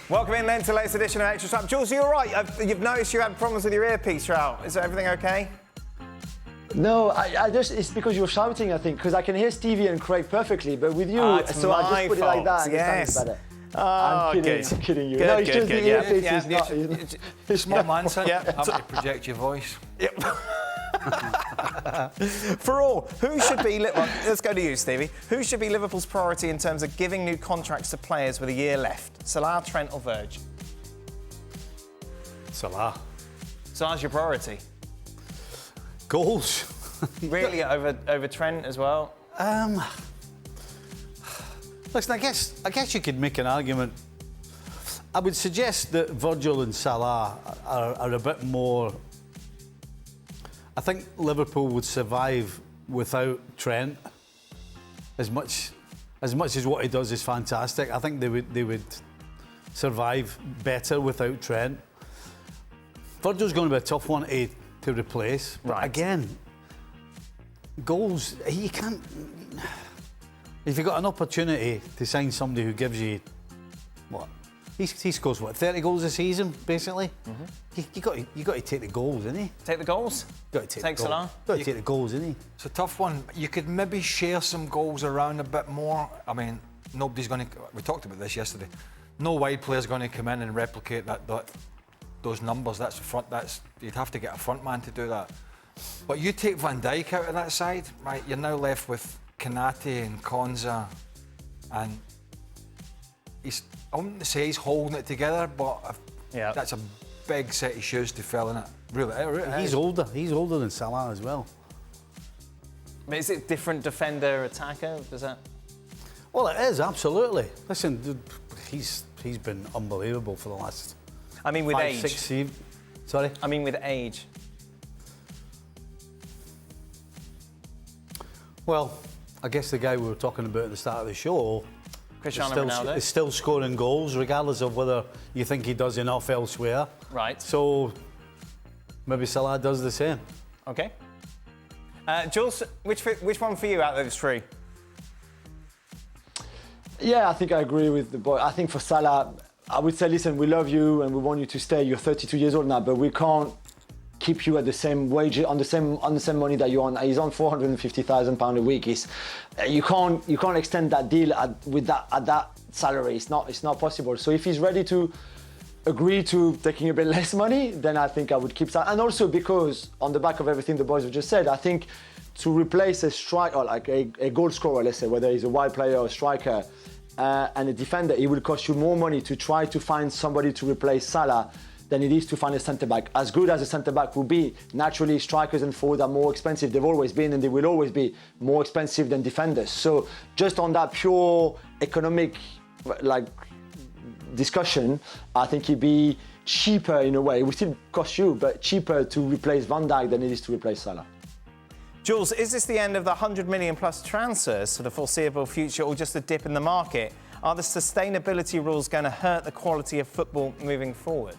Welcome in then to the latest edition of Extra Time. Jules, are you all right? You've noticed you had problems with your earpiece throughout. Is everything okay? No, I just, it's because you're shouting, I think, because I can hear Stevie and Craig perfectly, but with you, so I just put it like that and it sounds better. I'm kidding you. No, it's just the earpiece is not... It's small man, son. Having to project your voice. Yep. For all, who should be... Well, let's go to you, Stevie. Who should be Liverpool's priority in terms of giving new contracts to players with a year left? Salah, Trent or Virg? Salah. Salah's your priority? Goals. Really, over Trent as well? Listen, I guess you could make an argument. I would suggest that Virgil and Salah are a bit more... I think Liverpool would survive without Trent. As much as what he does is fantastic, I think they would survive better without Trent. Virgil's going to be a tough one to replace. But right. Again, goals, you can't... If you've got an opportunity to sign somebody who gives you, what? He scores, what, 30 goals a season, basically? Mm-hmm. You got to take the goals, innit? Take the goals? Got to take Salah? Got to take the goals, innit? It's a tough one. You could maybe share some goals around a bit more. I mean, nobody's going to... We talked about this yesterday. No wide player's going to come in and replicate those numbers. That's front. You'd have to get a front man to do that. But you take Van Dijk out of that side, right? You're now left with Kanate and Konza, and I wouldn't say he's holding it together, but that's a big set of shoes to fill, in it. Really, he's older. He's older than Salah as well. But is it different defender attacker? Does that? Well, it is absolutely. Listen, he's been unbelievable for the last. I mean, with 5, age. 6 seasons. Sorry. I mean, with age. Well, I guess the guy we were talking about at the start of the show Cristiano Ronaldo is still scoring goals, regardless of whether you think he does enough elsewhere. Right. So maybe Salah does the same. Okay. Jules, which one for you out of those three? Yeah, I think I agree with the boy. I think for Salah, I would say, listen, we love you and we want you to stay. You're 32 years old now, but we can't keep you at the same wage, on the same money that you're on. He's on £450,000 a week. You can't extend that deal at that salary. It's not possible. So if he's ready to agree to taking a bit less money, then I think I would keep that. And also because on the back of everything the boys have just said, I think to replace a striker, like a goal scorer, let's say, whether he's a wide player or a striker, and a defender, it will cost you more money to try to find somebody to replace Salah than it is to find a centre-back. As good as a centre-back will be, naturally strikers and forwards are more expensive. They've always been and they will always be more expensive than defenders. So just on that pure economic discussion, I think it'd be cheaper in a way. It will still cost you, but cheaper to replace Van Dijk than it is to replace Salah. Jules, is this the end of the 100 million plus transfers for the foreseeable future or just a dip in the market? Are the sustainability rules going to hurt the quality of football moving forward?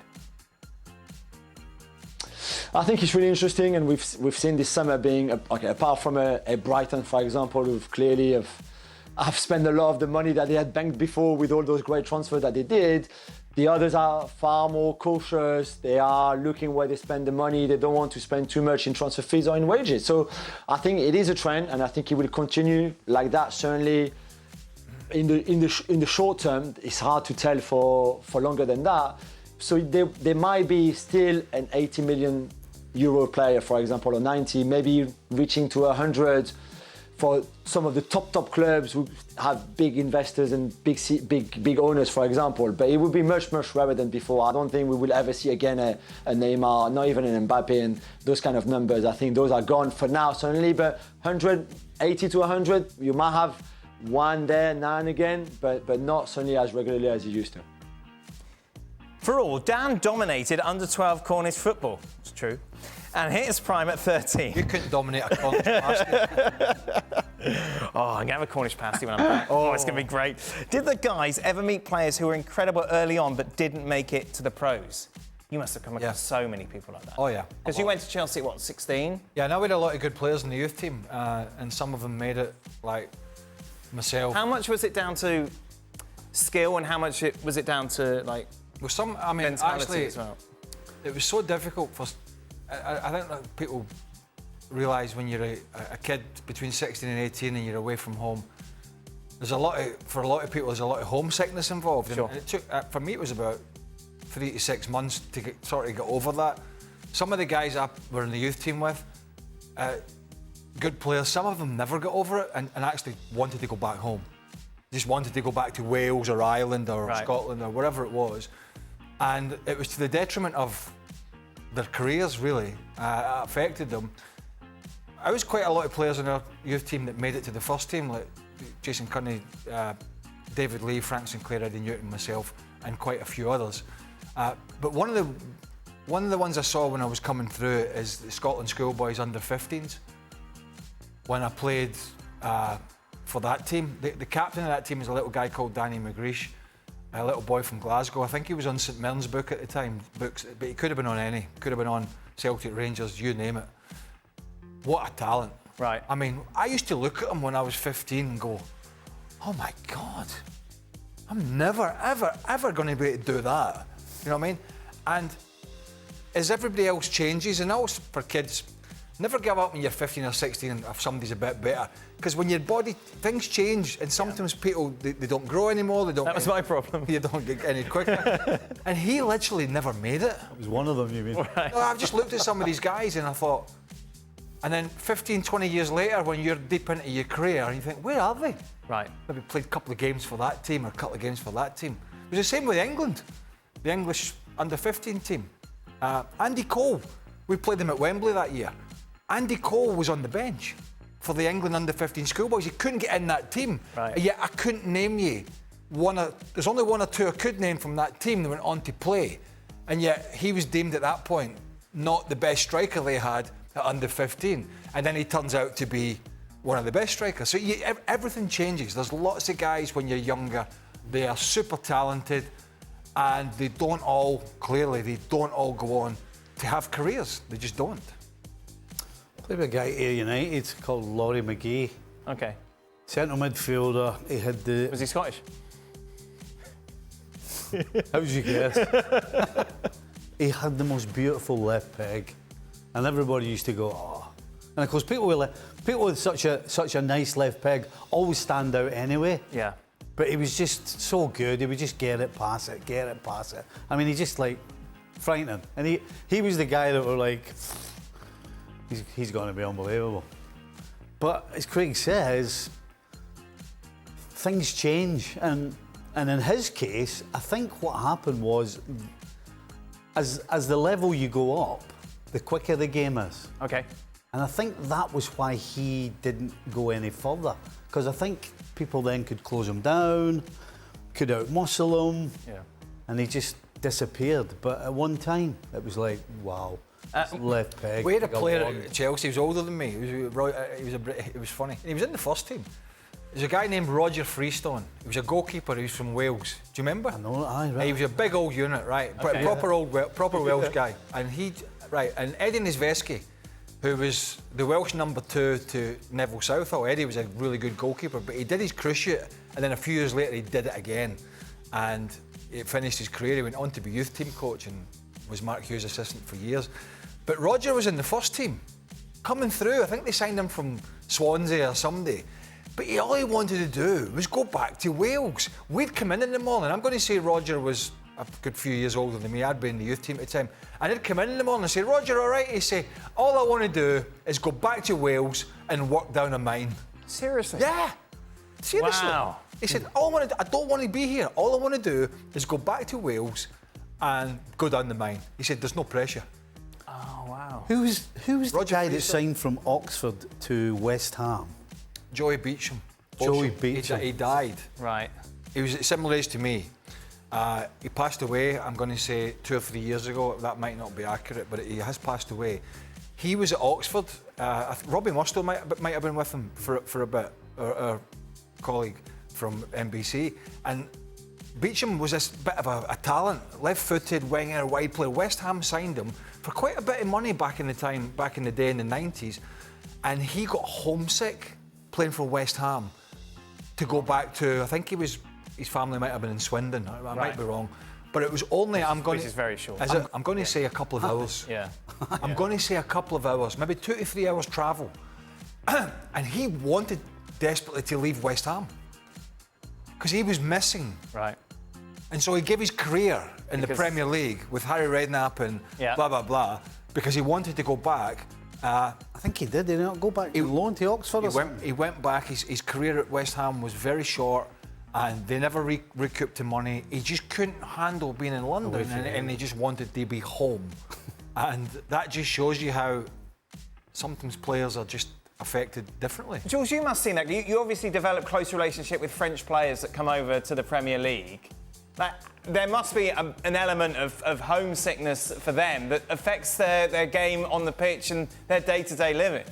I think it's really interesting, and we've seen this summer being apart from a Brighton, for example, who've clearly have spent a lot of the money that they had banked before with all those great transfers that they did. The others are far more cautious. They are looking where they spend the money. They don't want to spend too much in transfer fees or in wages. So I think it is a trend, and I think it will continue like that. Certainly, in the short term, it's hard to tell for longer than that. So there might be still an 80 million euro player, for example, or 90, maybe reaching to 100 for some of the top clubs who have big investors and big owners, for example. But it would be much rarer than before. I don't think we will ever see again a Neymar, not even an Mbappe, and those kind of numbers. I think those are gone for now, certainly. But 180 to 100, you might have one there now and again, but not certainly as regularly as you used to. For all, Dan dominated under-12 Cornish football. It's true. And hit his prime at 13. You couldn't dominate a Cornish pasty. Oh, I'm going to have a Cornish pasty when I'm back. Oh, it's going to be great. Did the guys ever meet players who were incredible early on but didn't make it to the pros? You must have come across so many people like that. Oh, yeah. Because you went to Chelsea at, what, 16? Yeah, now we had a lot of good players in the youth team, and some of them made it, like, myself. How much was it down to skill, and how much was it down to like mentality actually, as well? it was so difficult for. I don't know if people realise when you're a kid between 16 and 18 and you're away from home. For a lot of people, there's a lot of homesickness involved. Sure. And it took, for me, it was about 3 to 6 months to get over that. Some of the guys I were in the youth team with, good players, some of them never got over it and actually wanted to go back home. Just wanted to go back to Wales or Ireland or Scotland or wherever it was. And it was to the detriment of their careers, really. It affected them. I was quite a lot of players in our youth team that made it to the first team, like Jason Cunny, David Lee, Frank Sinclair, Eddie Newton, myself, and quite a few others. But one of the ones I saw when I was coming through is the Scotland schoolboys under 15s. When I played for that team, the captain of that team is a little guy called Danny McGreesh, a little boy from Glasgow. I think he was on St Mirren's book at the time, but he could have been on any. Could have been on Celtic, Rangers, you name it. What a talent. Right. I mean, I used to look at him when I was 15 and go, oh my God, I'm never, ever going to be able to do that. You know what I mean? And as everybody else changes, and also for kids, never give up when you're 15 or 16 if somebody's a bit better. Because when your body, things change, and sometimes people, they don't grow anymore, That was my problem. You don't get any quicker. And he literally never made it. It was one of them, you mean? Right. Well, I've just looked at some of these guys and I thought, and then 15, 20 years later, when you're deep into your career, you think, where are they? Right. Maybe played a couple of games for that team or a couple of games for that team. It was the same with England, the English under-15 team. Andy Cole, we played them at Wembley that year. Andy Cole was on the bench for the England under-15 schoolboys. He couldn't get in that team. Right. Yet I couldn't name you there's only one or two I could name from that team that went on to play. And yet he was deemed at that point not the best striker they had at under-15. And then he turns out to be one of the best strikers. So everything changes. There's lots of guys when you're younger, they are super talented and they don't all go on to have careers. They just don't. Played with a guy at Ayr United called Laurie McGee. Okay. Central midfielder. He had the... Was he Scottish? How would you guess? He had the most beautiful left peg. And everybody used to go, oh. And of course, people with such a nice left peg always stand out anyway. Yeah. But he was just so good. He would just get it, pass it, get it, pass it. I mean, he just like frightening. And he was the guy that were like, he's going to be unbelievable. But as Craig says, things change. And in his case, I think what happened was, as the level you go up, the quicker the game is. Okay. And I think that was why he didn't go any further. Because I think people then could close him down, could outmuscle him, and he just disappeared. But at one time, it was like, wow, left peg. We had a player at Chelsea, he was older than me. It was funny. He was in the first team. There's a guy named Roger Freestone. He was a goalkeeper. He was from Wales. Do you remember? I know, aye, right. He was a big old unit, right? Okay. Proper Welsh guy. And and Eddie Nisveski, who was the Welsh number 2 to Neville Southall. Eddie was a really good goalkeeper, but he did his cruciate, and then a few years later he did it again, and he finished his career. He went on to be youth team coach and was Mark Hughes' assistant for years. But Roger was in the first team, coming through. I think they signed him from Swansea or somebody. But all he wanted to do was go back to Wales. We'd come in the morning. I'm going to say Roger was a good few years older than me. I'd been in the youth team at the time. And I'd come in the morning and say, Roger, all right? He'd say, all I want to do is go back to Wales and work down a mine. Seriously? Yeah. Seriously. Wow. He said, I don't want to be here. All I want to do is go back to Wales and go down the mine. He said, there's no pressure. Oh, wow. Who was the Roger guy that Freestone. signed from Oxford to West Ham? Joey Beecham. Joey Beecham. He died. Right. He was at similar age to me. He passed away, I'm going to say 2 or 3 years ago. That might not be accurate, but he has passed away. He was at Oxford. Robbie Mustoe might have been with him for a bit, our colleague from NBC. And Beecham was this bit of a talent, left-footed winger, wide player. West Ham signed him for quite a bit of money back in the day in the 90s. And he got homesick playing for West Ham. to go back to, I think his family might have been in Swindon. I might be wrong. But it was only, which is very short. I'm going to say a couple of hours. Yeah. I'm going to say a couple of hours, maybe 2 to 3 hours travel. And he wanted desperately to leave West Ham because he was missing. Right. And so he gave his career in the Premier League with Harry Redknapp and blah, blah, blah, because he wanted to go back. I think he did. Did he not go back on loan to Oxford or something? He went back. His career at West Ham was very short, and they never recouped the money. He just couldn't handle being in London, and he just wanted to be home. And that just shows you how sometimes players are just affected differently. Jules, you must have seen that. You obviously develop close relationship with French players that come over to the Premier League. There must be an element of homesickness for them that affects their game on the pitch and their day-to-day living.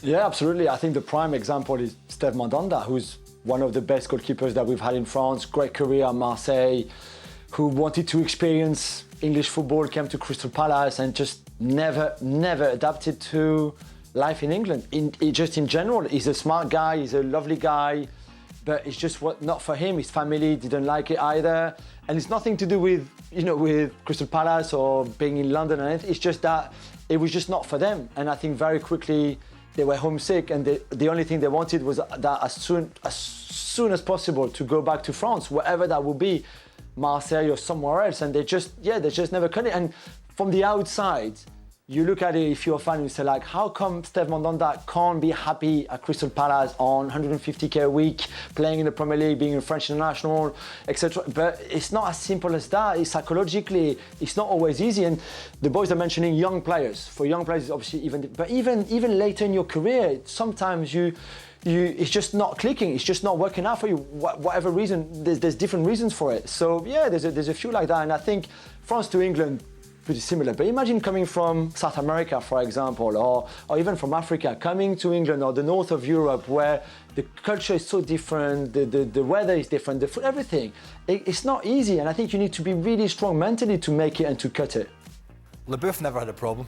Yeah, absolutely. I think the prime example is Steve Mandanda, who's one of the best goalkeepers that we've had in France, great career at Marseille, who wanted to experience English football, came to Crystal Palace and just never adapted to life in England. Just in general, he's a smart guy, he's a lovely guy, but it's just not for him. His family didn't like it either. And it's nothing to do with, with Crystal Palace or being in London and anything. It's just that it was just not for them. And I think very quickly they were homesick, and the only thing they wanted was that as soon as possible to go back to France, wherever that would be, Marseille or somewhere else. And they just never cut it. And from the outside, you look at it, if you're a fan, you say, like, how come Steve Mandanda can't be happy at Crystal Palace on 150k a week, playing in the Premier League, being a French international, etc. But it's not as simple as that. Psychologically, it's not always easy. And the boys are mentioning young players. For young players, it's obviously even later in your career, sometimes it's just not clicking. It's just not working out for you. Whatever reason, there's different reasons for it. So yeah, there's a few like that. And I think France to England, pretty similar. But imagine coming from South America, for example, or even from Africa, coming to England or the north of Europe, where the culture is so different, the weather is different, the food, everything. It's not easy, and I think you need to be really strong mentally to make it and to cut it. LeBouf never had a problem.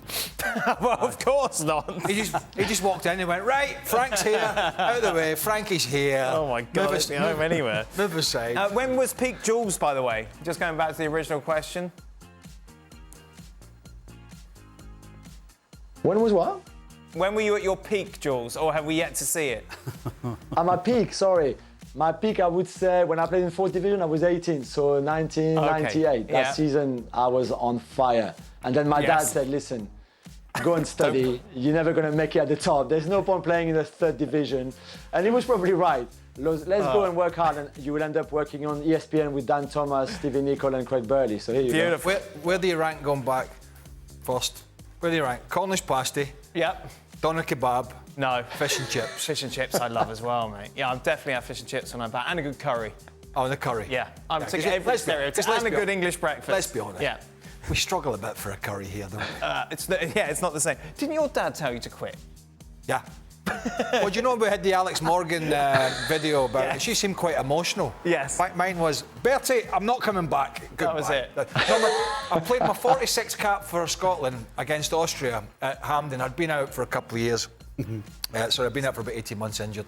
Well, of course not. He just walked in and went, right, Frank's here, out of the way, Frankie's here. Oh my God, it's home anywhere. Move aside. When was peak Jules, by the way? Just going back to the original question. When was what? When were you at your peak, Jules, or have we yet to see it? At my peak, sorry. My peak, I would say, when I played in 4th division, I was 18, so 1998. Okay. That season, I was on fire. And then my dad said, listen, go and study. You're never going to make it at the top. There's no point playing in the 3rd division. And he was probably right. Let's go and work hard, and you will end up working on ESPN with Dan Thomas, Stevie Nicol, and Craig Burley. So here you go. Where do you rank going back first? Where do you rank? Cornish pasty. Yep. Doner kebab. No. Fish and chips. Fish and chips I love as well, mate. Yeah, I'll definitely have fish and chips when I'm back. And a good curry. Oh, the curry. Yeah. I'm taking every stereotype. And a good English breakfast. Let's be honest. Yeah. We struggle a bit for a curry here, don't we? It's not the same. Didn't your dad tell you to quit? Yeah. Well, do you know we had the Alex Morgan video about it? She seemed quite emotional. Yes. Mine was, Bertie, I'm not coming back. Goodbye. That was it. I played my 46 cap for Scotland against Austria at Hampden. I'd been out for a couple of years. So I'd been out for about 18 months injured.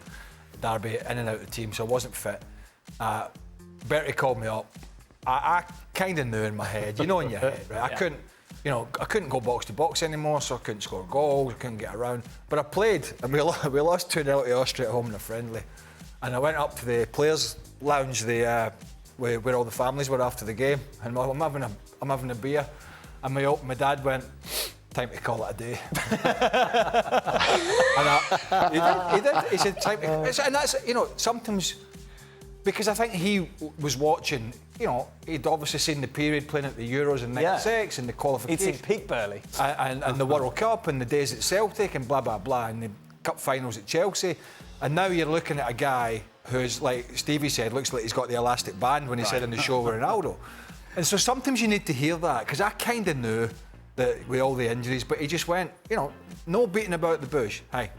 Derby, in and out of the team, so I wasn't fit. Bertie called me up. I kind of knew in my head, in your head, right? I couldn't go box to box anymore, so I couldn't score goals, I couldn't get around. But I played, and we lost 2-0 to Austria at home in a friendly. And I went up to the players' lounge, where all the families were after the game, and I'm having a beer, and my dad went, time to call it a day. And he did. He said, time to... And that's, sometimes... Because I think he was watching, he'd obviously seen the period playing at the Euros in '96 and the qualifications. He'd seen peak Burley. And the World Cup and the days at Celtic and blah, blah, blah, and the cup finals at Chelsea. And now you're looking at a guy who's, like Stevie said, looks like he's got the elastic band when he said on the show with Ronaldo. And so sometimes you need to hear that, because I kind of knew that with all the injuries, but he just went, no beating about the bush. Hey,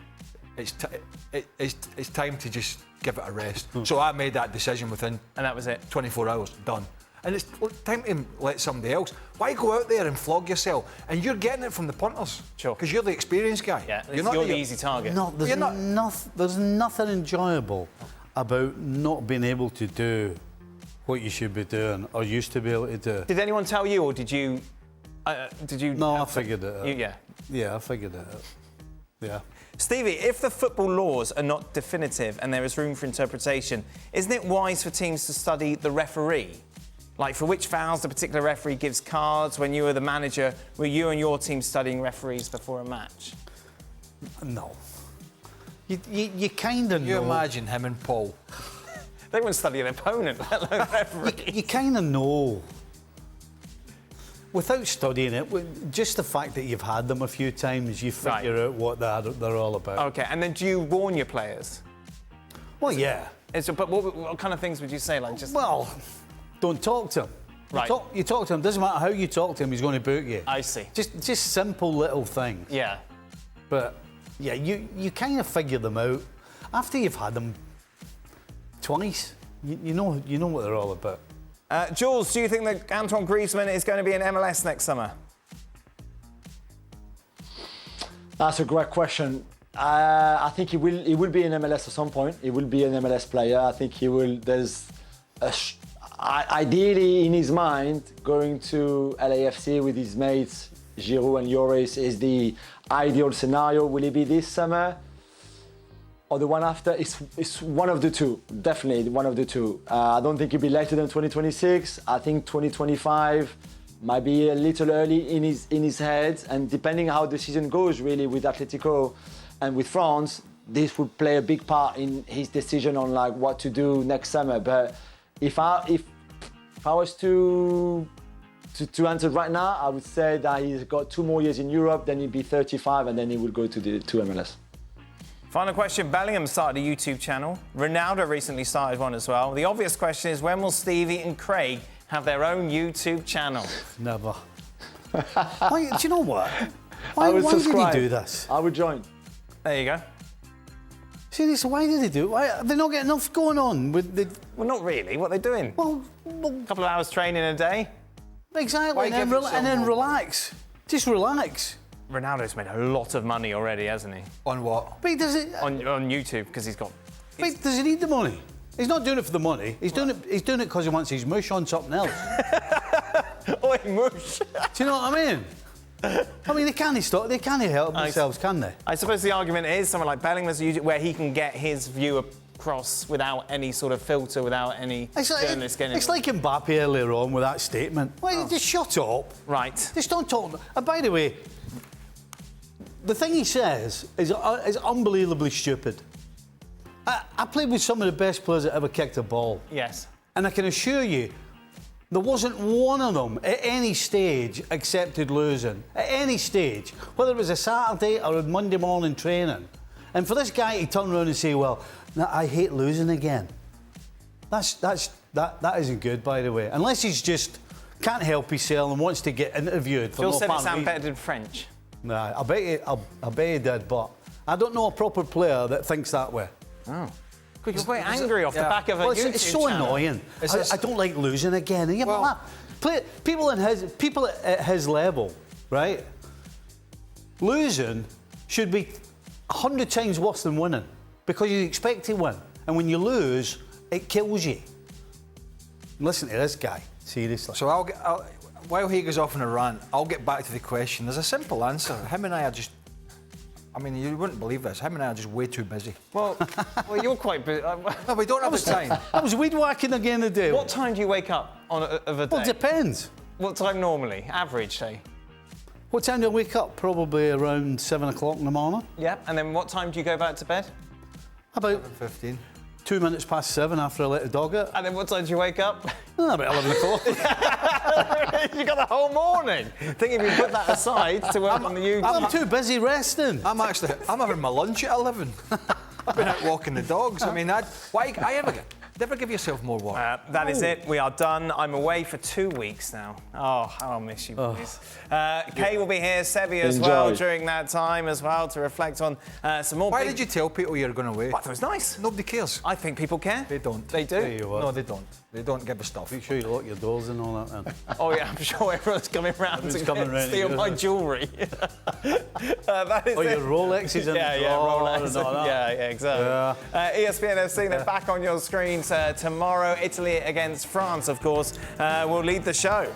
it's time to just give it a rest. So I made that decision within... And that was it? 24 hours, done. and it's time to let somebody else. Why go out there and flog yourself? And you're getting it from the punters. Sure. Because you're the experienced guy. Yeah, you're the easy target. No, there's nothing enjoyable about not being able to do what you should be doing or used to be able to do. Did anyone tell you, or did you? No, I figured it out. Yeah. Yeah, I figured it out. Yeah. Stevie, if the football laws are not definitive and there is room for interpretation, isn't it wise for teams to study the referee? Like for which fouls the particular referee gives cards. When you were the manager, were you and your team studying referees before a match? No. You kind of know. You imagine him and Paul. They wouldn't study an opponent, let alone referee. You kind of know. Without studying it, just the fact that you've had them a few times, you figure out what they're all about. Okay, and then do you warn your players? Well, yeah. But what kind of things would you say? Like just. Well, don't talk to him. Right. You talk to him. Doesn't matter how you talk to him, he's going to boot you. I see. Just simple little things. Yeah. But yeah, you kind of figure them out after you've had them twice. You know what they're all about. Jules, do you think that Antoine Griezmann is going to be in MLS next summer? That's a great question. I think he will be in MLS at some point. He will be an MLS player. I think he will. There's ideally in his mind going to LAFC with his mates Giroud and Lloris is the ideal scenario. Will he be this summer or the one after? It's one of the two. Definitely one of the two. I don't think he'll be later than 2026. I think 2025 might be a little early in his head. And depending how the season goes, really, with Atletico and with France, this would play a big part in his decision on like what to do next summer. But if I was to answer right now, I would say that he's got 2 more years in Europe, then he'd be 35, and then he would go to MLS. Final question. Bellingham started a YouTube channel. Ronaldo recently started one as well. The obvious question is, when will Stevie and Craig have their own YouTube channel? Never. Do you know what? Why did he do this? I would join. There you go. Seriously, why did they do it? Why, have they not got enough going on with the... Well, not really. What are they doing? Well, a couple of hours training a day? Exactly, and then relax. Just relax. Ronaldo's made a lot of money already, hasn't he? On what? But does it... On YouTube, because he's got... Wait, does he need the money? He's not doing it for the money. He's doing it because he wants his mush on something else. Oi, mush! Do you know what I mean? I mean, they can't help themselves, can they? I suppose the argument is someone like Bellingham's YouTube, where he can get his view across without any sort of filter, without any journalists getting... It's like Mbappe earlier on with that statement. Well, just shut up. Right. Just don't talk. And by the way, the thing he says is unbelievably stupid. I played with some of the best players that ever kicked a ball. Yes. And I can assure you, there wasn't one of them at any stage accepted losing. At any stage. Whether it was a Saturday or a Monday morning training. And for this guy to turn around and say, well, I hate losing again. That isn't good, by the way. Unless he's just can't help himself and wants to get interviewed for Phil no said it apparent sound reason. better in French. Nah, I bet he did, but I don't know a proper player that thinks that way. Oh. You're quite angry off the back of a YouTube It's so channel. annoying. I don't like losing again. People at his level, right? Losing should be 100 times worse than winning because you expect to win, and when you lose, it kills you. Listen to this guy, seriously. So while he goes off on a rant, I'll get back to the question. There's a simple answer. Him and I are just... I mean, you wouldn't believe this. Him and I are just way too busy. Well, you're quite busy. No, we don't have the time. I was weed whacking again today. What time do you wake up of a day? Well, it depends. What time normally? Average, say? What time do I wake up? Probably around 7 o'clock in the morning. Yeah, and then what time do you go back to bed? About 15. 2 minutes past 7 after I let the dog out. And then what time do you wake up? About 11 o'clock. You got the whole morning. Thinking we put that aside to work on the YouTube. I'm too busy resting. I'm having my lunch at 11. I've been out walking the dogs. I mean, never give yourself more work. That is it. We are done. I'm away for 2 weeks now. Oh, how I'll miss you, boys. Kay will be here, Sebi as well during that time as well to reflect on some more. Why did you tell people you're going away? I thought it was nice. Nobody cares. I think people care. They don't. They do. No, they don't. They don't give us stuff. Make sure you lock your doors and all that. Then. Oh yeah, I'm sure everyone's coming round Everyone's to coming round steal to my you. jewellery. That is Oh, it. your Rolexes in Yeah, the yeah, drawer Rolex. and all that. Yeah, exactly. ESPN FC, they're back on your screens tomorrow. Italy against France, of course, will lead the show.